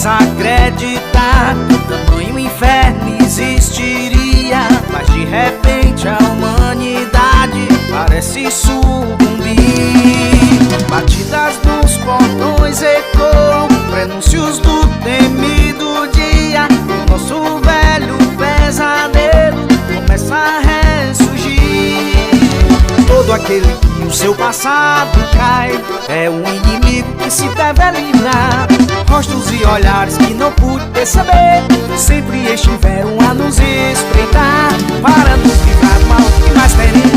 acreditar que tamanho inferno existiria, mas de repente a humanidade parece sucumbir. Batidas nos portões ecoam, prenúncios do temido dia. O nosso velho pesadelo começa a ressurgir. Todo aquele que o seu passado cai é um inimigo que se deve eliminar. Rostos e olhares que não pude perceber sempre estiveram a nos espreitar, para nos livrar do mal que mais teremos.